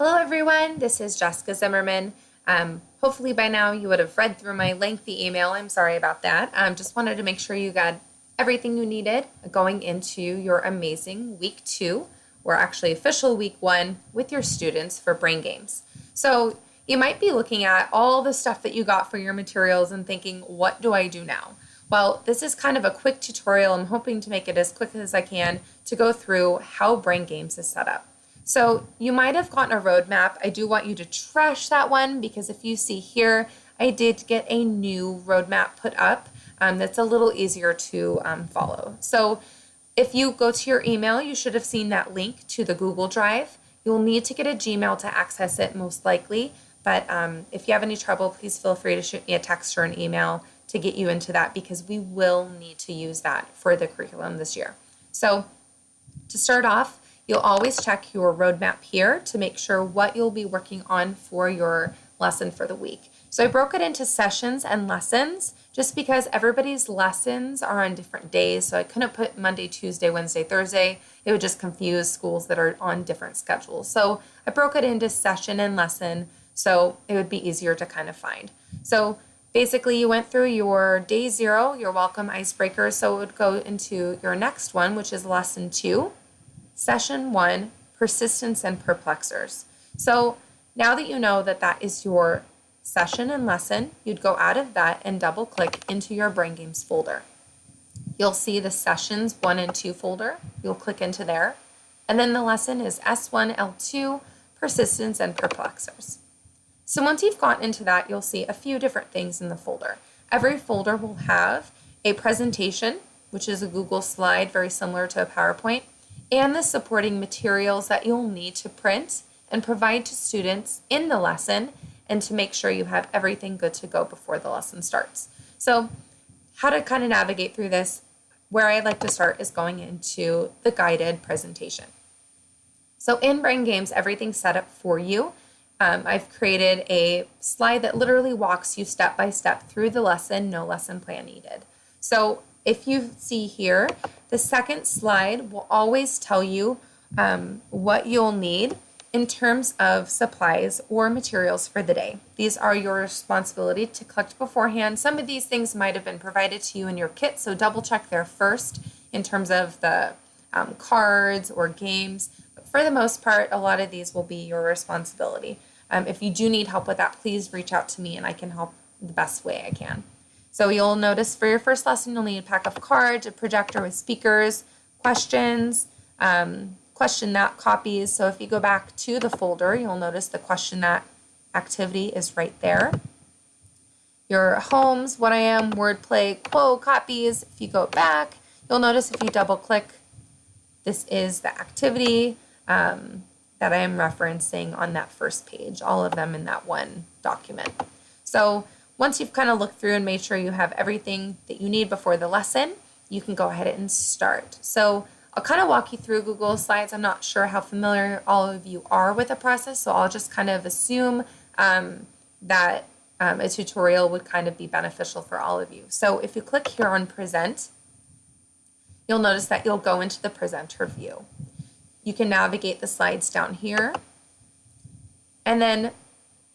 Hello, everyone. This is Jessica Zimmerman. Hopefully by now you would have read through my lengthy email. I'm sorry about that. Just wanted to make sure you got everything you needed going into your amazing week 2, or actually official week 1 with your students for Brain Games. So you might be looking at all the stuff that you got for your materials and thinking, what do I do now? Well, this is kind of a quick tutorial. I'm hoping to make it as quick as I can to go through how Brain Games is set up. So you might have gotten a roadmap. I do want you to trash that one because if you see here, I did get a new roadmap put up that's a little easier to follow. So if you go to your email, you should have seen that link to the Google Drive. You'll need to get a Gmail to access it most likely, but if you have any trouble, please feel free to shoot me a text or an email to get you into that because we will need to use that for the curriculum this year. So to start off, you'll always check your roadmap here to make sure what you'll be working on for your lesson for the week. So I broke it into sessions and lessons just because everybody's lessons are on different days. So I couldn't put Monday, Tuesday, Wednesday, Thursday. It would just confuse schools that are on different schedules. So I broke it into session and lesson so it would be easier to kind of find. So basically you went through your day 0, your welcome icebreaker. So it would go into your next one, which is lesson 2. Session 1, persistence and perplexers. So now that you know that that is your session and lesson, you'd go out of that and double click into your Brain Games folder. You'll see the sessions 1 and 2 folder. You'll click into there. And then the lesson is S1, L2, persistence and perplexers. So once you've gotten into that, you'll see a few different things in the folder. Every folder will have a presentation, which is a Google slide, very similar to a PowerPoint, and the supporting materials that you'll need to print and provide to students in the lesson and to make sure you have everything good to go before the lesson starts. So how to kind of navigate through this, where I like to start is going into the guided presentation. So in Brain Games, everything's set up for you. I've created a slide that literally walks you step by step through the lesson, no lesson plan needed. So if you see here, the second slide will always tell you what you'll need in terms of supplies or materials for the day. These are your responsibility to collect beforehand. Some of these things might have been provided to you in your kit, so double check there first in terms of the cards or games. But for the most part, a lot of these will be your responsibility. If you do need help with that, please reach out to me and I can help the best way I can. So you'll notice for your first lesson, you'll need a pack of cards, a projector with speakers, questions, question that copies. So if you go back to the folder, you'll notice the question that activity is right there. Your homes, what I am, wordplay, quote, copies. If you go back, you'll notice if you double click, this is the activity that I am referencing on that first page, all of them in that one document. So once you've kind of looked through and made sure you have everything that you need before the lesson, you can go ahead and start. So I'll kind of walk you through Google Slides. I'm not sure how familiar all of you are with the process, so I'll just kind of assume that a tutorial would kind of be beneficial for all of you. So if you click here on Present, you'll notice that you'll go into the presenter view. You can navigate the slides down here, and then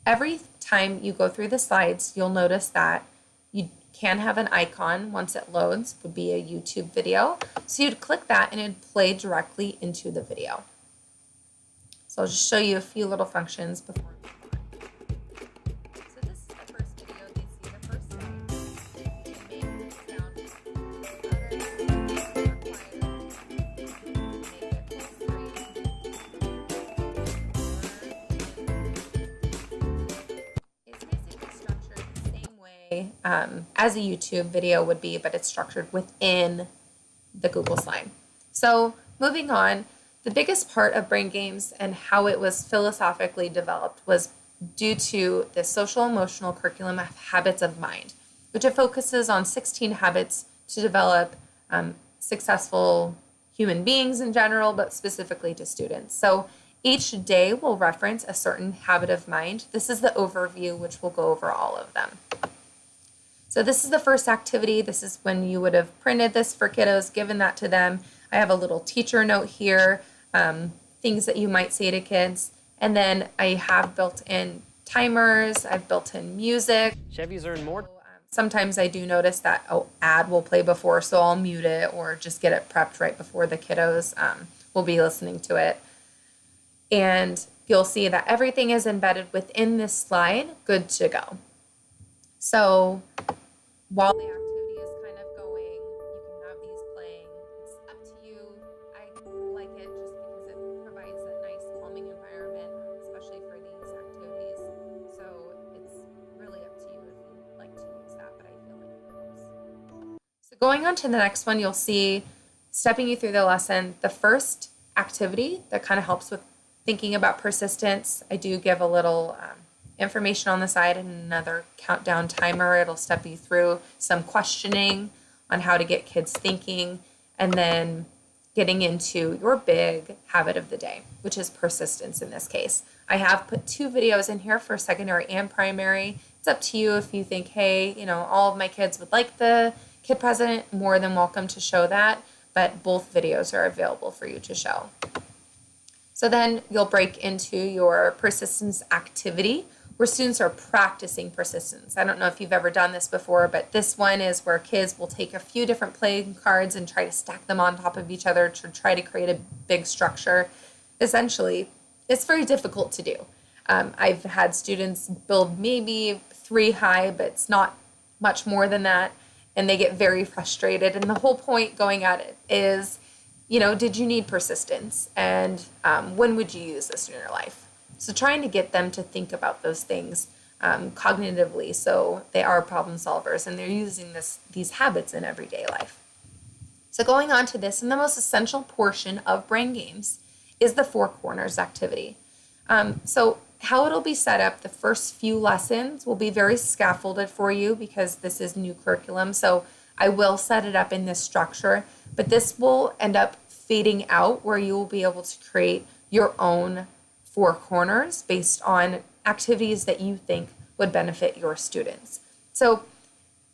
every time you go through the slides, you'll notice that you can have an icon once it loads, would be a YouTube video. So you'd click that and it'd play directly into the video. So I'll just show you a few little functions before we move on. So this is the first video. They see the first slide. You can make the sound louder or quieter. Make it full screen. It's basically structured the same way as a YouTube video would be, but it's structured within the Google slide. So moving on, the biggest part of Brain Games and how it was philosophically developed was due to the social emotional curriculum of habits of mind, which it focuses on 16 habits to develop successful human beings in general, but specifically to students. So each day will reference a certain habit of mind. This is the overview, which will go over all of them. So this is the first activity. This is when you would have printed this for kiddos, given that to them. I have a little teacher note here, things that you might say to kids. And then I have built in timers, I've built in music. Chevys earn more. Sometimes I do notice that ad will play before, so I'll mute it or just get it prepped right before the kiddos will be listening to it. And you'll see that everything is embedded within this slide, good to go. So while the activity is kind of going, you can have these playing. It's up to you. I like it just because it provides a nice calming environment, especially for these activities. So it's really up to you if you'd like to use that, but I feel like it helps. So going on to the next one, you'll see, stepping you through the lesson, the first activity that kind of helps with thinking about persistence. I do give a little information on the side and another countdown timer. It'll step you through some questioning on how to get kids thinking, and then getting into your big habit of the day, which is persistence in this case. I have put 2 videos in here for secondary and primary. It's up to you if you think, hey, all of my kids would like the Kid President, more than welcome to show that, but both videos are available for you to show. So then you'll break into your persistence activity where students are practicing persistence. I don't know if you've ever done this before, but this one is where kids will take a few different playing cards and try to stack them on top of each other to try to create a big structure. Essentially, it's very difficult to do. I've had students build maybe 3 high, but it's not much more than that, and they get very frustrated. And the whole point going at it is, did you need persistence? And when would you use this in your life? So trying to get them to think about those things cognitively, so they are problem solvers and they're using these habits in everyday life. So going on to this, and the most essential portion of Brain Games is the 4 corners activity. So how it'll be set up, the first few lessons will be very scaffolded for you because this is new curriculum. So I will set it up in this structure, but this will end up fading out where you will be able to create your own 4 corners based on activities that you think would benefit your students. So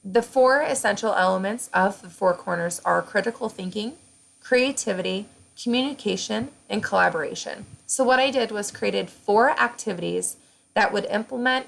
the 4 essential elements of the 4 corners are critical thinking, creativity, communication, and collaboration. So what I did was created 4 activities that would implement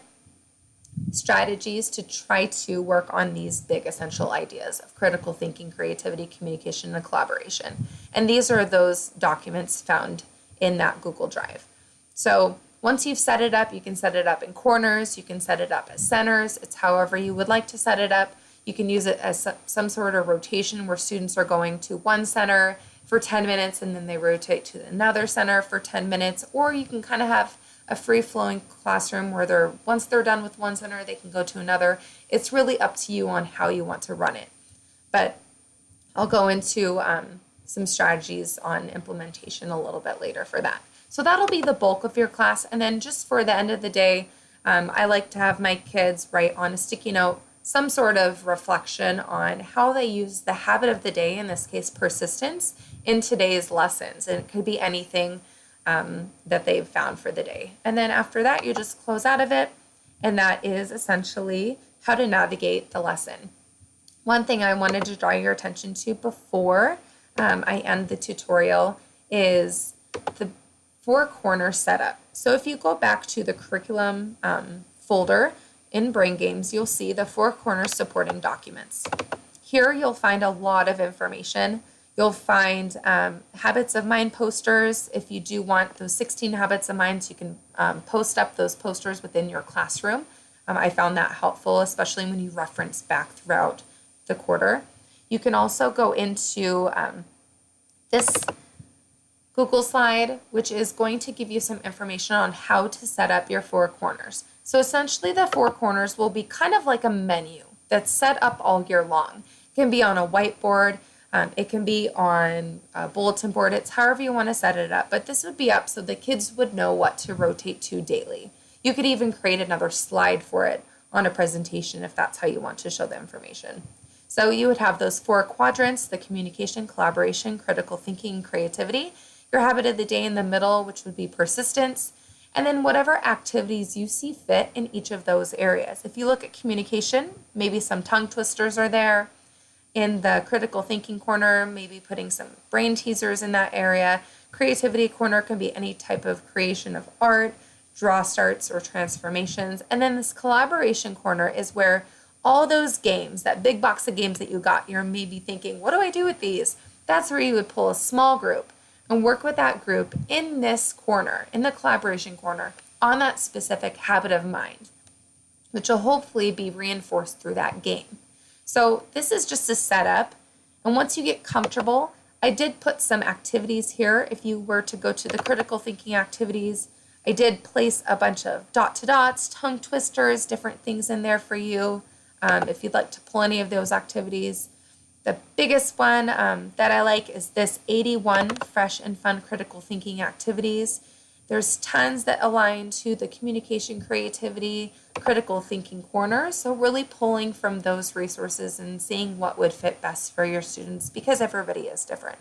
strategies to try to work on these big essential ideas of critical thinking, creativity, communication, and collaboration. And these are those documents found in that Google Drive. So once you've set it up, you can set it up in corners, you can set it up as centers. It's however you would like to set it up. You can use it as some sort of rotation where students are going to one center for 10 minutes and then they rotate to another center for 10 minutes, or you can kind of have a free-flowing classroom where once they're done with one center, they can go to another. It's really up to you on how you want to run it. But I'll go into some strategies on implementation a little bit later for that. So that'll be the bulk of your class. And then just for the end of the day, I like to have my kids write on a sticky note some sort of reflection on how they use the habit of the day, in this case persistence, in today's lessons. And it could be anything that they've found for the day. And then after that, you just close out of it. And that is essentially how to navigate the lesson. One thing I wanted to draw your attention to before I end the tutorial is the 4 corner setup. So if you go back to the curriculum folder in Brain Games, you'll see the 4 corners supporting documents. Here you'll find a lot of information. You'll find Habits of Mind posters. If you do want those 16 Habits of Mind, you can post up those posters within your classroom. I found that helpful, especially when you reference back throughout the quarter. You can also go into this Google slide, which is going to give you some information on how to set up your 4 corners. So essentially the 4 corners will be kind of like a menu that's set up all year long. It can be on a whiteboard, it can be on a bulletin board, it's however you want to set it up, but this would be up so the kids would know what to rotate to daily. You could even create another slide for it on a presentation if that's how you want to show the information. So you would have those 4 quadrants: the communication, collaboration, critical thinking, and creativity. Your habit of the day in the middle, which would be persistence, and then whatever activities you see fit in each of those areas. If you look at communication, maybe some tongue twisters are there. In the critical thinking corner, maybe putting some brain teasers in that area. Creativity corner can be any type of creation of art, draw starts, or transformations. And then this collaboration corner is where all those games, that big box of games that you got, you're maybe thinking, what do I do with these? That's where you would pull a small group and work with that group in this corner, in the collaboration corner, on that specific habit of mind, which will hopefully be reinforced through that game. So this is just a setup. And once you get comfortable, I did put some activities here. If you were to go to the critical thinking activities, I did place a bunch of dot to dots, tongue twisters, different things in there for you. If you'd like to pull any of those activities. The biggest one that I like is this 81 fresh and fun critical thinking activities. There's tons that align to the communication, creativity, critical thinking corner. So really pulling from those resources and seeing what would fit best for your students because everybody is different.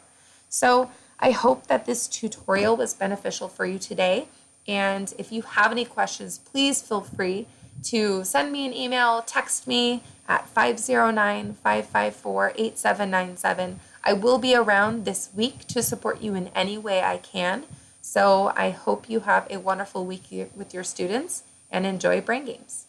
So I hope that this tutorial was beneficial for you today. And if you have any questions, please feel free to send me an email, text me at 509-554-8797. I will be around this week to support you in any way I can. So I hope you have a wonderful week with your students and enjoy Brain Games.